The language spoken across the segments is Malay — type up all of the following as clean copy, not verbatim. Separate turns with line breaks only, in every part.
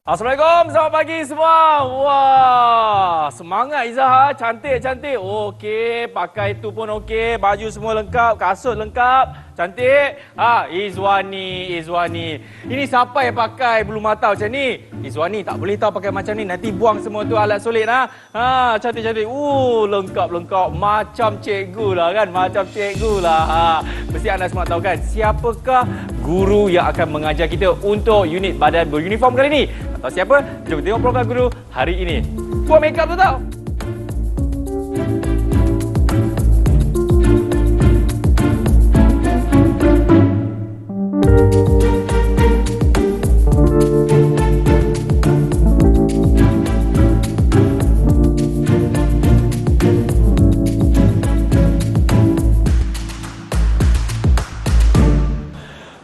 Assalamualaikum, selamat pagi semua. Wah, semangat Izzah, cantik. Okey, pakai itu pun okey, baju semua lengkap, kasut lengkap, cantik. Izwani. Ini siapa yang pakai bulu mata macam ni? Izwani tak boleh tahu pakai macam ni, nanti buang semua tu alat solid cantik. Lengkap macam cikgu lah kan, Mesti anda semua tahu kan siapakah guru yang akan mengajar kita untuk unit badan beruniform kali ini? Tahu siapa? Jom tengok program guru hari ini. Puan makeup tu tau.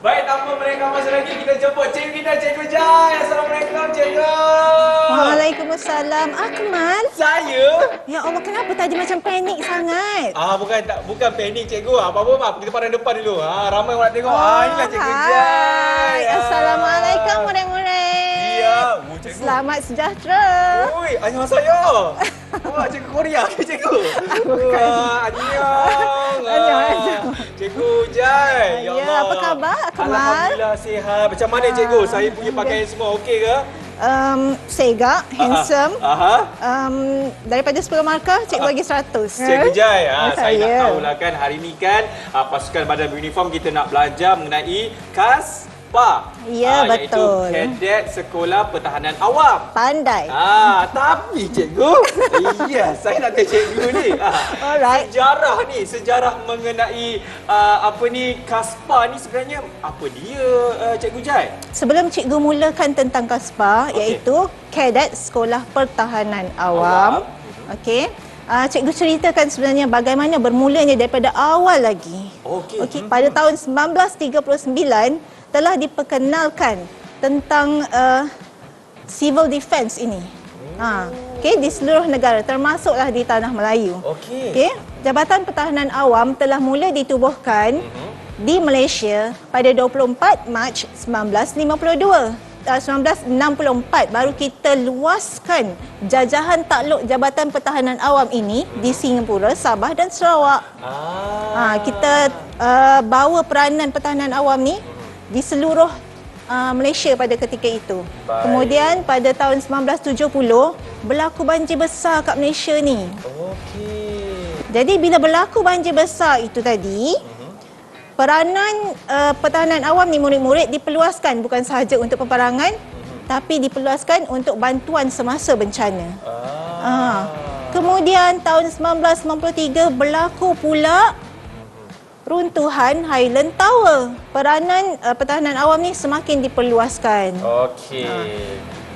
Baik, tanpa mereka masa lagi, kita jemput cikgu kita, Cikgu Jai. Assalamualaikum, Cikgu.
Waalaikumsalam. Akmal?
Saya?
Ya Allah, kenapa tadi macam panik sangat?
Bukan panik, Cikgu. Apa-apa, Mak. Kita pandang depan dulu. Ramai orang nak tengok. Inilah Cikgu Jai.
Assalamualaikum, murid-murid.
Ya, Cikgu.
Selamat sejahtera.
Oi, ayah saya. Wah, Cikgu Korea ke, Cikgu? Annyeong. Cikgu Jai.
Ya, apa khabar, Akmal?
Alhamdulillah sihat. Macam mana, Cikgu? Saya punya pakaian semua okey ke?
Segak, handsome. Daripada 10 markah, cikgu bagi 100.
Cikgu Jai, saya nak
Ya.
tahulah kan hari ni kan pasukan badan beruniform kita nak belajar mengenai KASPA.
Ya, betul.
Iaitu Kadet Sekolah Pertahanan Awam.
Pandai.
Tapi cikgu, saya nak tanya cikgu ni.
Alright.
Sejarah mengenai KASPA ni sebenarnya apa dia, Cikgu Jai?
Sebelum cikgu mulakan tentang KASPA, iaitu Kadet Sekolah Pertahanan Awam. Okey. Cikgu ceritakan sebenarnya bagaimana bermulanya daripada awal lagi. Okey. Pada tahun 1939 telah diperkenalkan tentang civil defence ini. Okey, di seluruh negara termasuklah di tanah Melayu. Okey. Jabatan Pertahanan Awam telah mula ditubuhkan di Malaysia pada 24 Mac 1952. 1964 baru kita luaskan jajahan takluk Jabatan Pertahanan Awam ini di Singapura, Sabah dan Sarawak. Kita bawa peranan pertahanan awam ni di seluruh Malaysia pada ketika itu.
Baik.
Kemudian pada tahun 1970 berlaku banjir besar kat Malaysia ni. Jadi bila berlaku banjir besar itu tadi, peranan pertahanan awam ni murid-murid diperluaskan bukan sahaja untuk peperangan, tapi diperluaskan untuk bantuan semasa bencana. Kemudian tahun 1993 berlaku pula runtuhan Highland Tower. Peranan pertahanan awam ni semakin diperluaskan.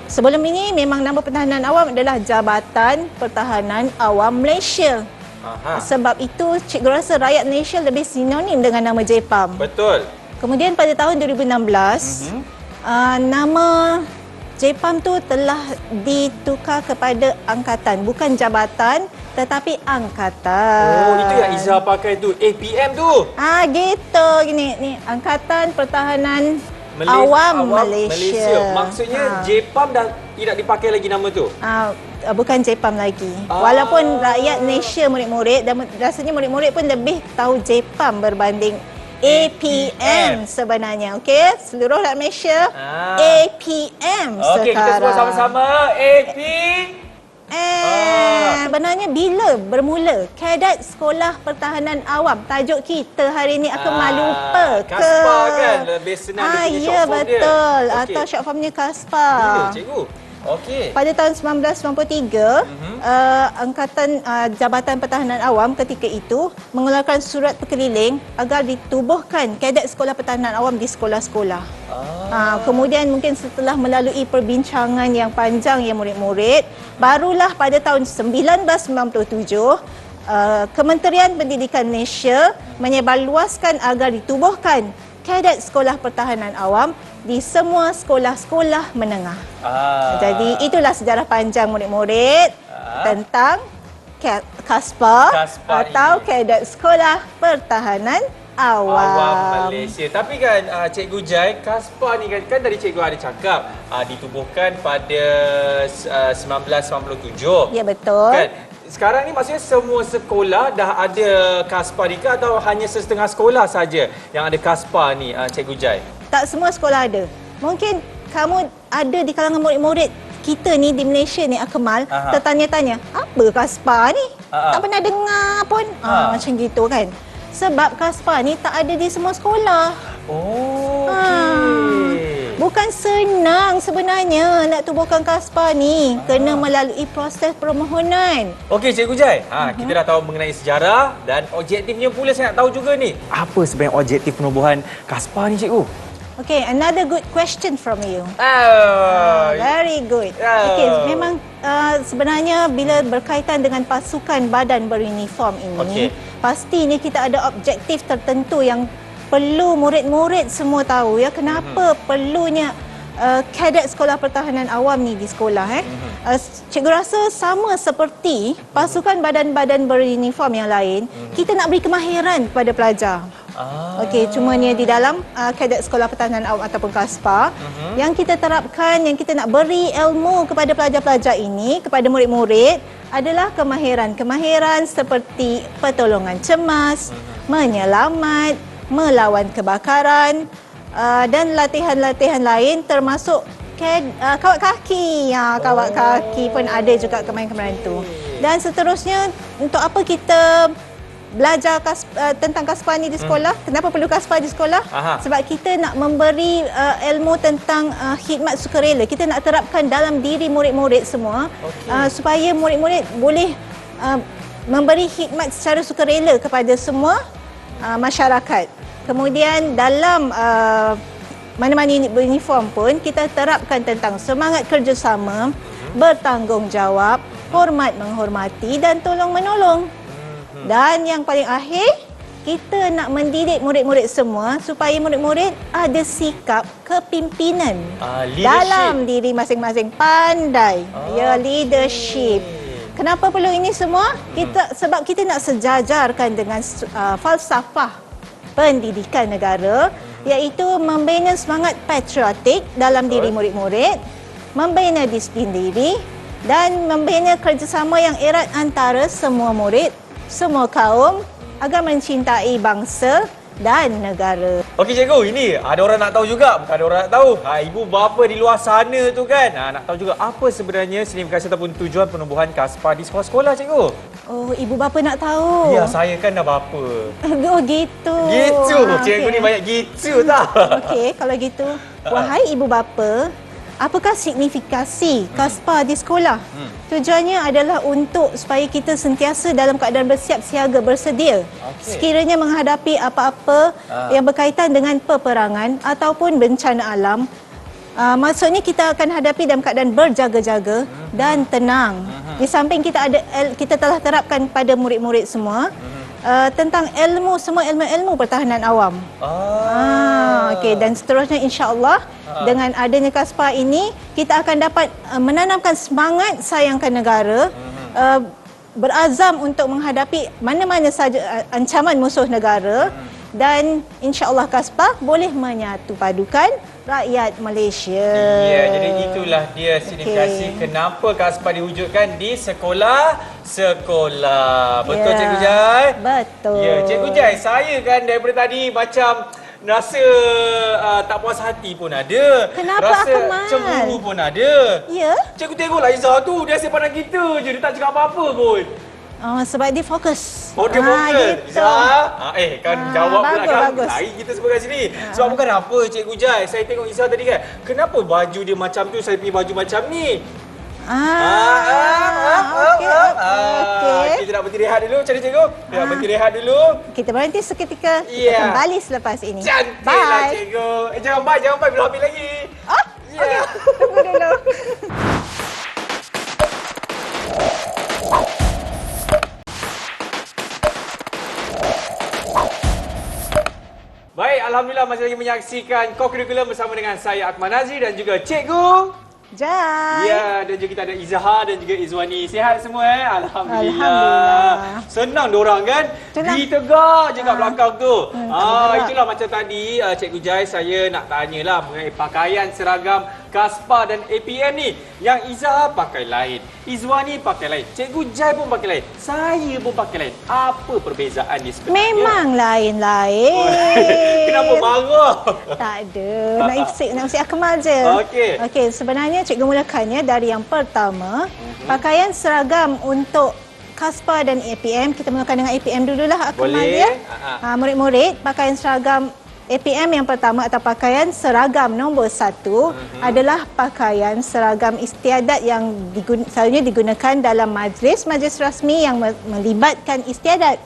Sebelum ini memang nama pertahanan awam adalah Jabatan Pertahanan Awam Malaysia. Sebab itu cikgu rasa rakyat Malaysia lebih sinonim dengan nama JPAM.
Betul.
Kemudian pada tahun 2016 nama JPAM tu telah ditukar kepada angkatan, bukan jabatan tetapi angkatan.
Itu yang Izzah pakai tu, APM tu.
Gitu gini ni Angkatan Pertahanan Awam Malaysia.
Maksudnya JPAM dah tidak dipakai lagi nama tu.
Bukan JPAM lagi. Walaupun rakyat Malaysia murid-murid dan rasanya murid-murid pun lebih tahu JPAM berbanding APM sebenarnya. Okey, seluruh rakyat Malaysia APM sekarang.
Okey, kita semua sama-sama
Sebenarnya bila bermula Kadet Sekolah Pertahanan Awam? Tajuk kita hari ini aku malu lupa ke?
KASPA kan, lebih senang dia punya
ya
short form dia.
betul. Atau short formnya KASPA.
Bila, cikgu?
Pada tahun 1993, Angkatan Jabatan Pertahanan Awam ketika itu mengeluarkan surat perkeliling agar ditubuhkan Kadet Sekolah Pertahanan Awam di sekolah-sekolah. Kemudian mungkin setelah melalui perbincangan yang panjang ya murid-murid, barulah pada tahun 1997 Kementerian Pendidikan Malaysia menyebarluaskan agar ditubuhkan Kadet Sekolah Pertahanan Awam di semua sekolah-sekolah menengah. Jadi itulah sejarah panjang murid-murid tentang KASPA atau Kadet Sekolah Pertahanan Awam.
Malaysia. Tapi kan Cikgu Jai, KASPA ni kan tadi Cikgu ada cakap ditubuhkan pada 1997.
Ya, betul.
Kan? Sekarang ni maksudnya semua sekolah dah ada KASPA ni ke atau hanya setengah sekolah saja yang ada KASPA ni Cikgu Jai?
Tak semua sekolah ada. Mungkin kamu ada di kalangan murid-murid kita ni di Malaysia ni, Akmal, tertanya-tanya, apa KASPA ni? Tak pernah dengar pun. Macam gitu kan. Sebab KASPA ni tak ada di semua sekolah.
Oh, okey.
Bukan senang sebenarnya nak tubuhkan KASPA ni. Kena melalui proses permohonan.
Okey Cikgu Jai, kita dah tahu mengenai sejarah dan objektifnya pula saya nak tahu juga ni. Apa sebenarnya objektif penubuhan KASPA ni Cikgu?
Okay, another good question from you. Very good. Okay, memang sebenarnya bila berkaitan dengan pasukan badan beruniform ini, pastinya kita ada objektif tertentu yang perlu murid-murid semua tahu ya. Kenapa perlunya kadet Sekolah Pertahanan Awam ni di sekolah. Cikgu rasa sama seperti pasukan badan-badan beruniform yang lain, kita nak beri kemahiran kepada pelajar. Okey, cuma ni di dalam kadet Sekolah Pertahanan Awam ataupun KASPA, yang kita terapkan, yang kita nak beri ilmu kepada pelajar-pelajar ini, kepada murid-murid adalah kemahiran seperti pertolongan cemas, menyelamat, melawan kebakaran, dan latihan-latihan lain termasuk kawat kaki. Kawat kaki pun ada juga kemahiran tu. Dan seterusnya, untuk apa kita belajar tentang KASPA ni di sekolah? Kenapa perlu KASPA di sekolah? Sebab kita nak memberi ilmu tentang khidmat sukarela. Kita nak terapkan dalam diri murid-murid semua, supaya murid-murid boleh memberi khidmat secara sukarela kepada semua masyarakat. Kemudian dalam mana-mana unit beruniform pun kita terapkan tentang semangat kerjasama, bertanggungjawab, hormat menghormati dan tolong menolong. Dan yang paling akhir, kita nak mendidik murid-murid semua supaya murid-murid ada sikap kepimpinan dalam diri masing-masing, pandai. Leadership. Kenapa perlu ini semua? Sebab kita nak sejajarkan dengan falsafah pendidikan negara, iaitu membina semangat patriotik dalam diri murid-murid, membina disiplin diri dan membina kerjasama yang erat antara semua murid, semua kaum agar mencintai bangsa dan negara.
Okey Cikgu, ini ada orang nak tahu juga, bukan ada orang nak tahu. Ibu bapa di luar sana tu kan, nak tahu juga apa sebenarnya signifikasi ataupun tujuan penubuhan KASPA di sekolah-sekolah Cikgu.
Oh, ibu bapa nak tahu?
Ya, saya kan dah bapa.
Oh, gitu.
Gitu. Cikgu ni banyak gitu tau.
Okey, kalau gitu, wahai ibu bapa, apakah signifikasi KASPA di sekolah? Tujuannya adalah untuk supaya kita sentiasa dalam keadaan bersiap siaga, bersedia sekiranya menghadapi apa-apa yang berkaitan dengan peperangan ataupun bencana alam. Maksudnya kita akan hadapi dalam keadaan berjaga-jaga dan tenang. Di samping kita telah terapkan pada murid-murid semua tentang semua ilmu-ilmu pertahanan awam. Okey, dan seterusnya insya-Allah dengan adanya KASPA ini kita akan dapat menanamkan semangat sayangkan negara, berazam untuk menghadapi mana-mana saja ancaman musuh negara, dan insya-Allah KASPA boleh menyatu padukan rakyat Malaysia.
Ya, jadi itulah dia signifikasi kenapa KASPA diwujudkan di sekolah-sekolah. Betul Cikgu Jai?
Betul.
Ya, Cikgu Jai, saya kan daripada tadi macam rasa tak puas hati pun ada.
Kenapa
rasa
Akmal?
Cemburu pun ada.
Ya?
Cikgu tengoklah Izzah tu, dia asyik pandang kita je, dia tak cakap apa-apa pun.
Sebab dia fokus.
Oh, dia fokus.
Gitu.
Izzah, kan jawab pula kan.
Bagus.
Lain kita semua kat sini. Sebab bukan apa Cikgu Jai, saya tengok Izzah tadi kan, kenapa baju dia macam tu, saya pergi baju macam ni.
Okey.
Kita nak berhenti rehat dulu, macam mana Cikgu? Kita nak berhenti rehat dulu.
Kita berhenti seketika. Kita kembali selepas ini.
Cantiklah Cikgu. Jangan bye, belum habis lagi.
Okey. Tunggu dulu.
Baik, Alhamdulillah masih lagi menyaksikan Co-Curriculum bersama dengan saya Akmal Nazri dan juga Cikgu
Jai.
Ya, dan juga kita ada Izaha dan juga Izwani. Sihat semua Alhamdulillah.
Alhamdulillah.
Senang diorang kan?
Senang.
Ditegak je kat belakang tu.
bergerak.
Itulah macam tadi Cikgu Jai saya nak tanyalah mengenai pakaian seragam Kaspa dan APM ni. Yang Izaha pakai lain, Izwani pakai lain, Cikgu Jai pun pakai lain, saya pun pakai lain. Apa perbezaan ni sebenarnya?
Memang lain-lain.
Kenapa marah?
Tak ada. Nak isi Akmal je. Okey, sebenarnya cikgu mulakannya dari yang pertama. Pakaian seragam untuk Kaspa dan APM. Kita mulakan dengan APM dululah Akmal
Boleh.
dia. Murid-murid, pakaian seragam APM yang pertama atau pakaian seragam nombor 1 adalah pakaian seragam istiadat yang selalunya digunakan dalam majlis rasmi yang melibatkan istiadat.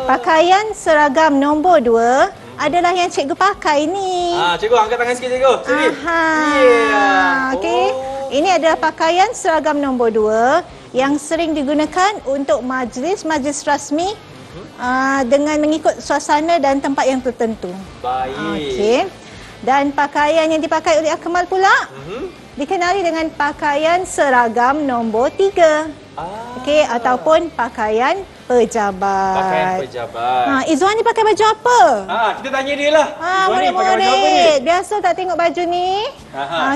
Pakaian seragam nombor 2 adalah yang cikgu pakai ni.
Cikgu angkat tangan sikit cikgu. Sini.
Okey. Ini adalah pakaian seragam nombor 2 yang sering digunakan untuk majlis rasmi dengan mengikut suasana dan tempat yang tertentu.
Baik.
Okey. Dan pakaian yang dipakai oleh Akmal pula dikenali dengan pakaian seragam nombor 3. Okey, ataupun pakaian pejabat.
Pakaian pejabat.
Izwan ni pakai baju apa?
Kita tanya dia lah.
Murid-murid, biasa tak tengok baju ni?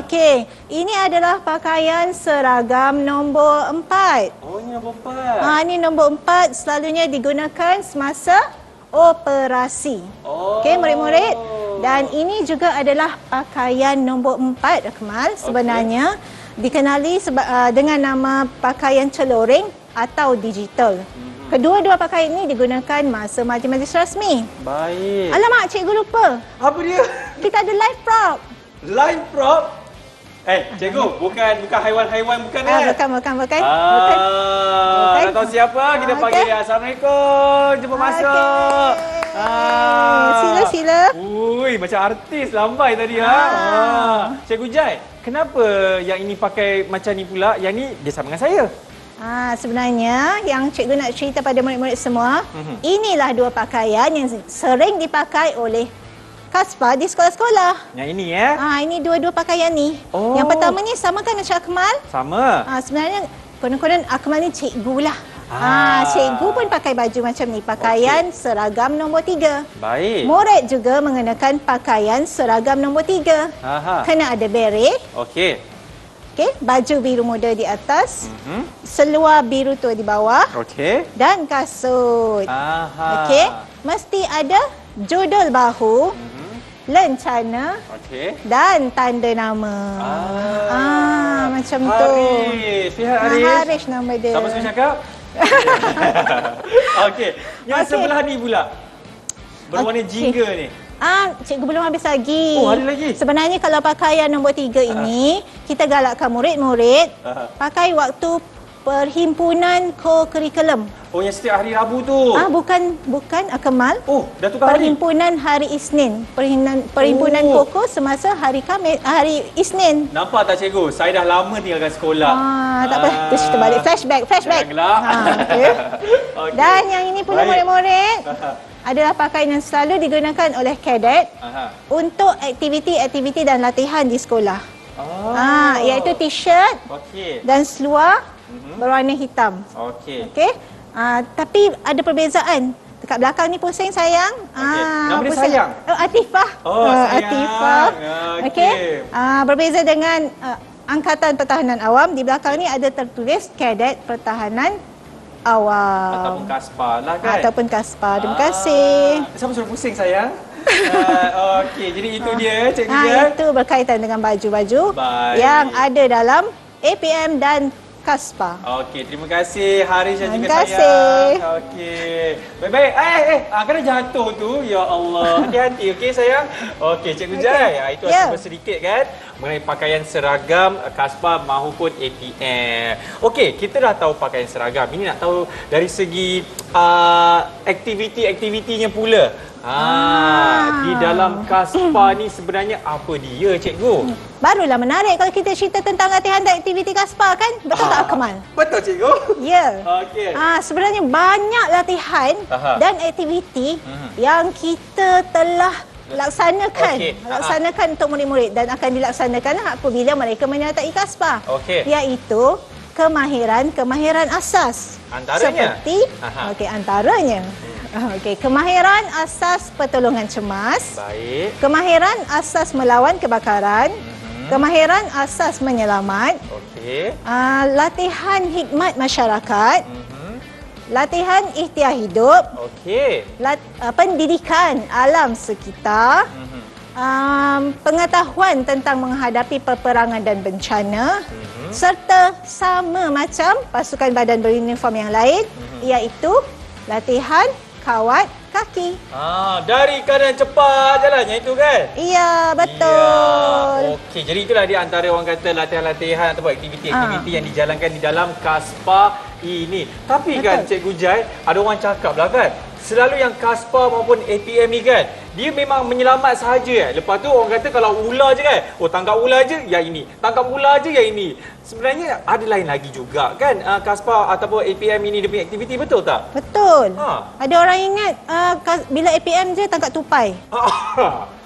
Okey, ini adalah pakaian seragam nombor 4.
Oh, ini nombor 4.
Ini nombor 4 selalunya digunakan semasa operasi. Okey, murid-murid. Dan ini juga adalah pakaian nombor 4, Akmal. Sebenarnya dikenali dengan nama pakaian celoring atau digital. Kedua-dua pakaian ini digunakan masa majlis rasmi.
Baik.
Alamak, cikgu lupa.
Apa dia?
Kita ada live prop.
Live prop? Cikgu, bukan haiwan-haiwan bukan
Bukan.
Nak tahu siapa? Kita panggil dia. Assalamualaikum. Jumpa masuk.
Sila.
Ui, macam artis lambai tadi Cikgu Jai, kenapa yang ini pakai macam ni pula? Yang ni dia sama dengan saya.
Sebenarnya yang cikgu nak cerita pada murid-murid semua, inilah dua pakaian yang sering dipakai oleh Kaspa di sekolah-sekolah.
Yang ini
ini dua-dua pakaian ni. Yang pertama ni sama kan macam Akmal?
Sama.
Sebenarnya konon-konon Akmal ni cikgu lah. Cikgu pun pakai baju macam ni, pakaian seragam nombor 3.
Baik.
Murid juga mengenakan pakaian seragam nombor 3. Kena ada beret.
Okey.
Okey, baju biru muda di atas. Seluar biru tua di bawah.
Okey.
Dan kasut. Okey, mesti ada judul bahu. Lencana dan tanda nama. Macam tu.
Haris. Sihat Haris?
Haris nama dia.
Siapa suruh cakap? Okey. Yang sebelah ni pula. Berwarna jingga ni.
Cikgu belum habis lagi.
Oh, ada lagi?
Sebenarnya kalau pakaian nombor 3 ini, kita galakkan murid-murid pakai waktu perhimpunan co-curriculum.
Oh, yang setiap hari Rabu tu.
Bukan Akmal.
Oh, dah tukar hari.
Perhimpunan hari Isnin. Perhimpunan Koko semasa hari Isnin.
Nampak tak cikgu? Saya dah lama tinggalkan sekolah.
Tak apa. Terus kita balik. Flashback.
Janganlah.
Okay. Dan yang ini pula murid-murid adalah pakaian yang selalu digunakan oleh kadet untuk aktiviti-aktiviti dan latihan di sekolah. Iaitu t-shirt dan seluar berwarna hitam. Okey. Tapi ada perbezaan. Dekat belakang ni pusing sayang.
Nama dia sayang?
Atifah. Atifah. Okey. Berbeza dengan Angkatan Pertahanan Awam. Di belakang ni ada tertulis Kadet Pertahanan Awam.
Ataupun Kaspa lah kan?
Ataupun Kaspa. Terima kasih.
Siapa suruh pusing sayang? Okey, jadi itu dia cikgu ya.
Itu berkaitan dengan baju-baju yang ada dalam APM dan Kaspa.
Okey, terima kasih Haris dan juga
Terima kasih.
Okey. Baik-baik. Kena jatuh tu. Ya Allah. Hati-hati okey sayang. Okey, Cikgu Jai. Itu adalah sedikit kan mengenai pakaian seragam Kaspa maupun APM. Okey, kita dah tahu pakaian seragam. Ini nak tahu dari segi aktiviti-aktivitinya pula. Di dalam Kaspa ni sebenarnya apa dia cikgu?
Barulah menarik kalau kita cerita tentang latihan dan aktiviti Kaspa kan? Betul tak Akmal?
Betul cikgu.
Ya.
Okey.
Sebenarnya banyak latihan dan aktiviti yang kita telah laksanakan.
Okey.
Laksanakan untuk murid-murid dan akan dilaksanakan apabila mereka menyertai KASPA.
Okey.
Iaitu kemahiran asas.
Antaranya?
Seperti antaranya. Kemahiran asas pertolongan cemas.
Baik.
Kemahiran asas melawan kebakaran. Kemahiran asas menyelamat.
Okey.
Latihan hikmat masyarakat. Latihan ikhtiar hidup.
Okey.
Pendidikan alam sekitar. Pengetahuan tentang menghadapi peperangan dan bencana. Serta sama macam pasukan badan beruniform yang lain, iaitu latihan kawat kaki.
Dari kanan cepat jalannya itu kan?
Iya, betul.
Ya. Okey, jadi itulah dia antara orang kata latihan-latihan ataupun aktiviti-aktiviti yang dijalankan di dalam KASPA ini. Tapi kan Cikgu Jai, ada orang cakap lah kan, selalu yang KASPA maupun APM ni kan, dia memang menyelamat sahaja. Lepas tu orang kata kalau ular je kan, tangkap ular je, ya ini. Tangkap ular je, ya ini. Sebenarnya ada lain lagi juga kan, KASPA ataupun APM ini dia punya aktiviti, betul tak?
Betul. Ada orang ingat bila APM je tangkap tupai.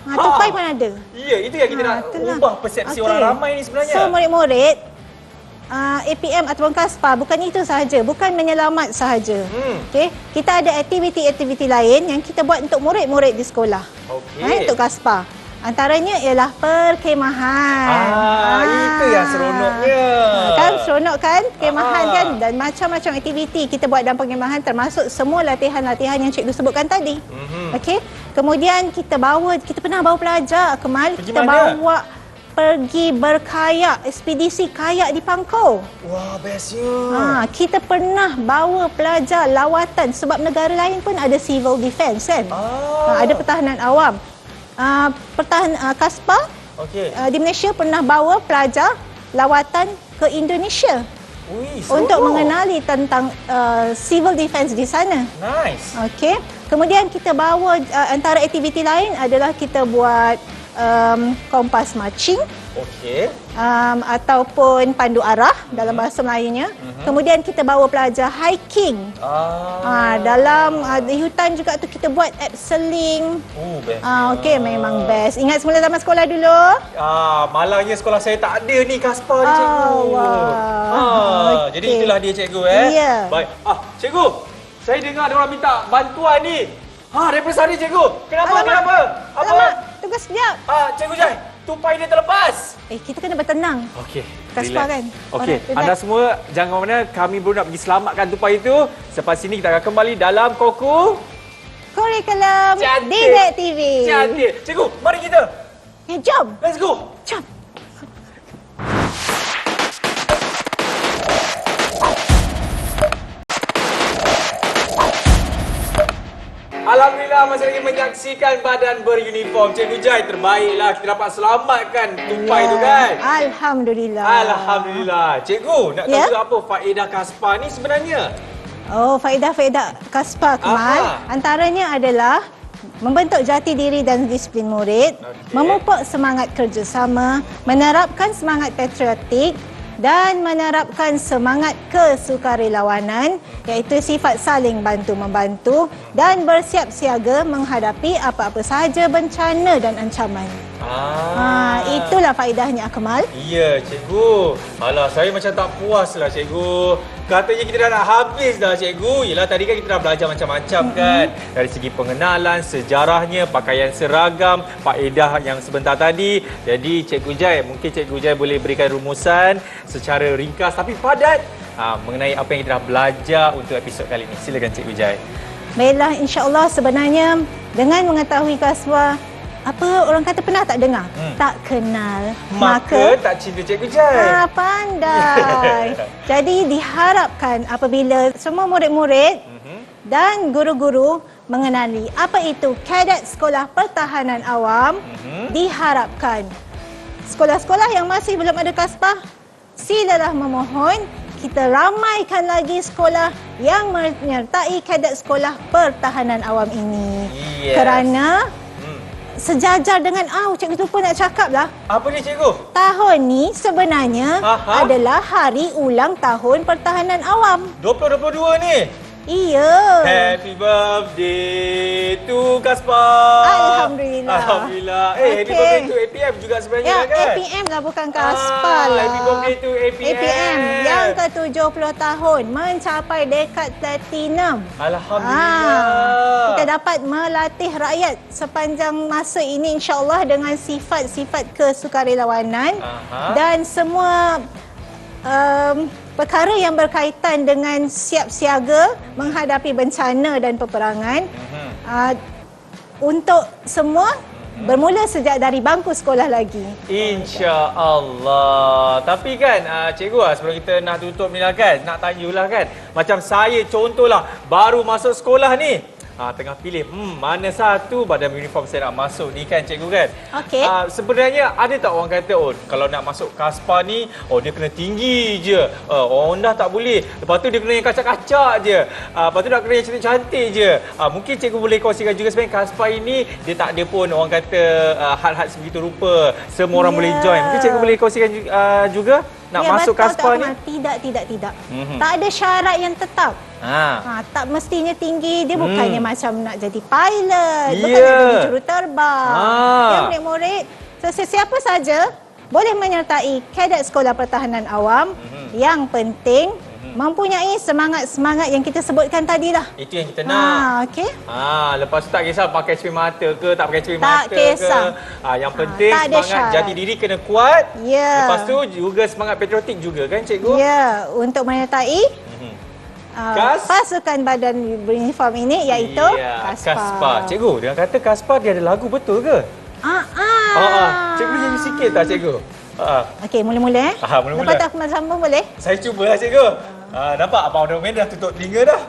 Tupai pun ada.
Ya, itu yang kita nak ubah persepsi orang ramai ni sebenarnya.
So murid-murid, APM ataupun KASPA bukan itu sahaja, bukan menyelamat sahaja. Okey, kita ada aktiviti-aktiviti lain yang kita buat untuk murid-murid di sekolah.
Okey.
Untuk KASPA. Antaranya ialah perkemahan.
Itu yang seronoknya.
Kan seronok kan? Kemahan kan, dan macam-macam aktiviti kita buat dalam perkemahan, termasuk semua latihan-latihan yang cikgu sebutkan tadi. Okey. Kemudian kita pernah bawa pelajar Kemal, kita bawa pergi berkayak, ekspedisi kayak di Pangkau.
Wah, bestnya.
Kita pernah bawa pelajar lawatan sebab negara lain pun ada civil defense kan. Ada pertahanan awam. KASPA di Malaysia pernah bawa pelajar lawatan ke Indonesia. Untuk mengenali tentang civil defense di sana.
Nice.
Okey. Kemudian kita bawa antara aktiviti lain adalah kita buat kompas marching.
Okey.
Ataupun pandu arah dalam bahasa Melayunya. Kemudian kita bawa pelajar hiking. Dalam di hutan juga tu kita buat abseiling.
Best.
Okey, memang best. Ingat semula zaman sekolah dulu?
Malangnya sekolah saya tak ada ni KASPA ni cikgu. Jadi itulah dia cikgu
Ya.
Baik. Cikgu, saya dengar ada orang minta bantuan ni. Daripada sana cikgu. Kenapa?
Alamak, tunggu sekejap.
Cikgu Jai, tupai dia terlepas.
Kita kena bertenang.
Okey.
KASPA kan?
Okey,
Alright,
anda semua jangan mana, kami baru nak pergi selamatkan tupai itu. Selepas ini kita akan kembali dalam Koku
Kurikulum
Cantik.
Didik TV.
Cantik. Cikgu, mari kita.
Jom.
Let's go.
Jom.
Alhamdulillah masih lagi menyaksikan badan beruniform. Cikgu Jai, terbaiklah kita dapat selamatkan tupai tu kan.
Alhamdulillah.
Alhamdulillah. Cikgu, nak tahu juga apa faedah KASPA ni sebenarnya?
Faedah-faedah KASPA Kemal, antaranya adalah membentuk jati diri dan disiplin murid, memupuk semangat kerjasama, menerapkan semangat patriotik dan menerapkan semangat kesukarelawanan, iaitu sifat saling bantu-membantu dan bersiap siaga menghadapi apa-apa sahaja bencana dan ancaman. Itulah faedahnya, Akmal.
Ya, cikgu. Alah, saya macam tak puas lah, cikgu. Katanya kita dah nak habis dah, cikgu. Yelah, tadi kan kita dah belajar macam-macam kan. Dari segi pengenalan, sejarahnya, pakaian seragam, faedah yang sebentar tadi. Jadi, Cikgu Jai, mungkin Cikgu Jai boleh berikan rumusan secara ringkas tapi padat mengenai apa yang kita dah belajar untuk episod kali ini. Silakan, Cikgu Jai.
Baiklah, insya-Allah sebenarnya dengan mengetahui KASPA, apa orang kata pernah tak dengar? Tak kenal,
maka tak cinta, Cikgu Jai.
Pandai. Jadi diharapkan apabila semua murid-murid dan guru-guru mengenali apa itu Kadet Sekolah Pertahanan Awam, diharapkan sekolah-sekolah yang masih belum ada KASPA, silalah memohon kita ramaikan lagi sekolah yang menyertai Kadet Sekolah Pertahanan Awam ini. Kerana sejajar dengan cikgu lupa nak cakap lah.
Apa ni, cikgu?
Tahun ni sebenarnya adalah hari ulang tahun Pertahanan Awam.
2022 ni?
Iya.
Happy birthday to Kaspar.
Alhamdulillah.
Alhamdulillah. Happy
Okey.
birthday to APM juga sebenarnya
Ya,
kan?
APM lah bukan Kaspar lah.
Happy birthday to APM.
APM yang ke-70 tahun mencapai dekad platinum.
Alhamdulillah.
Kita dapat melatih rakyat sepanjang masa ini insya-Allah dengan sifat-sifat kesukarelawanan dan semua perkara yang berkaitan dengan siap siaga menghadapi bencana dan peperangan untuk semua bermula sejak dari bangku sekolah lagi.
InsyaAllah. Tapi kan cikgu sebelum kita nak tutup ni lah kan, nak tanyalah kan, macam saya contohlah baru masuk sekolah ni, tengah pilih mana satu badan uniform saya nak masuk ni kan cikgu kan.
Okey.
Sebenarnya ada tak orang kata kalau nak masuk Kaspar ni dia kena tinggi je, orang dah tak boleh, lepas tu dia kena yang kacak-kacak je, lepas tu nak kena yang cantik-cantik je. Mungkin cikgu boleh kongsikan juga sebenarnya Kaspar ini dia tak ada pun orang kata had-had sebegitu rupa, semua orang boleh join. Mungkin cikgu boleh kongsikan juga nak masuk Kaspar ni.
Tidak. Tak ada syarat yang tetap. Tak mestinya tinggi. Dia bukannya macam nak jadi pilot, bukan nak jadi juruterbang. Ya, murid-murid, sesiapa saja boleh menyertai Kadet Sekolah Pertahanan Awam. Yang penting mempunyai semangat-semangat yang kita sebutkan tadi lah.
Itu yang kita nak.
Okey.
Lepas tu tak kisah pakai cermin mata ke, tak pakai cermin mata
kisah.
ke. Yang penting semangat
syarat.
jati diri kena kuat.
Ya.
Lepas tu juga semangat patriotik juga kan cikgu?
Ya, untuk menyertai pasukan badan beruniform ini iaitu
Kaspar. Cikgu, dengan kata Kaspar dia ada lagu betul ke? Cikgu nyanyi sikit tak cikgu?
Okey, mula-mula
Mula-mula.
Lepas tu aku sambung boleh?
Saya cubalah cikgu. Nampak Abang Abang dah tutup telinga dah.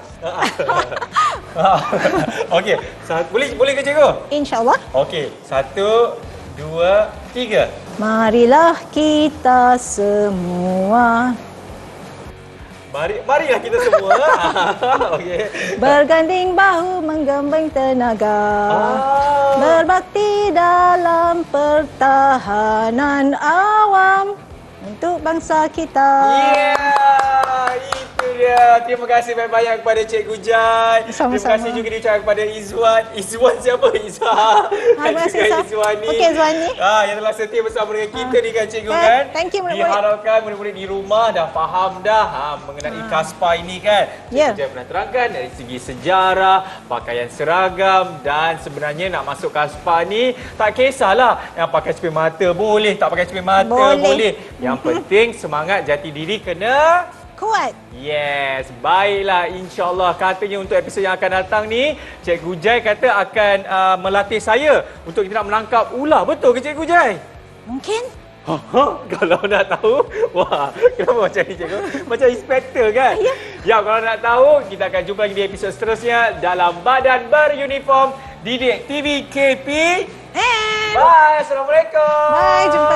Okey, boleh ke cikgu?
InsyaAllah.
Okey, 1, 2, 3.
Marilah kita semua
Marilah kita semua. Okey.
berganding bahu menggembeng tenaga, berbakti dalam pertahanan awam untuk bangsa kita.
Itu dia. Terima kasih banyak-banyak kepada Cikgu Jai.
Sama-sama.
Terima kasih juga diucapkan kepada Izwan. Izwan siapa? Izhar.
Terima kasih,
juga
Izhar.
Izwani.
Okey, Izwani.
Yang telah setia bersama dengan kita ni kan Cikgu kan.
Thank you, murid-murid.
Diharapkan murid-murid di rumah dah faham dah mengenai Kaspar ini kan.
Ya.
Cikgu Jai pernah terangkan dari segi sejarah, pakaian seragam dan sebenarnya nak masuk Kaspar ni tak kisahlah yang pakai cermin mata boleh, tak pakai cermin mata boleh. Yang penting semangat jati diri kena
Kuat.
Yes, baiklah, insyaAllah katanya untuk episod yang akan datang ni Cikgu Jai kata akan melatih saya untuk kita nak menangkap ular. Betul ke Cikgu Jai?
Mungkin.
Kalau nak tahu, wah, kenapa macam ni cikgu? Macam inspektor kan? Ya, kalau nak tahu, kita akan jumpa lagi di episod seterusnya dalam Badan Beruniform Didik TV KP. Bye, Assalamualaikum.
Bye, jumpa